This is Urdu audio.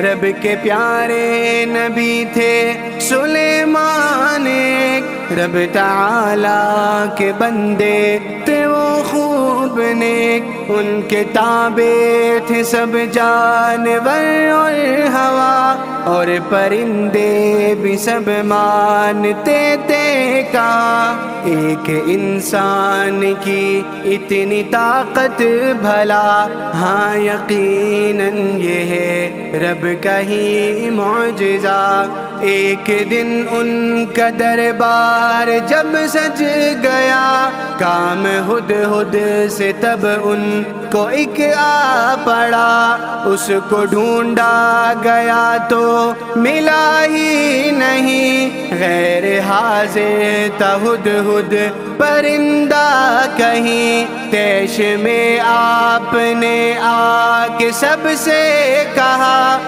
رب کے پیارے نبی تھے سلیمان ایک، رب تعالیٰ کے بندے تھے وہ خوب نیک، ان کے تابع تھے سب جانور اور ہوا، اور پرندے بھی سب مانتے تھے کہا ایک انسان کی اتنی طاقت بھلا، ہاں یقیناً یہ ہے رب کا ہی معجزہ۔ ایک دن ان کا دربار جب سج گیا، کام ہدہد سے تب ان کو ایک آ پڑا، اس کو ڈھونڈا گیا تو ملا ہی نہیں، غیر حاضر تھا ہدہد پرندہ کہیں، طیش میں آپ نے آ کے سب سے کہا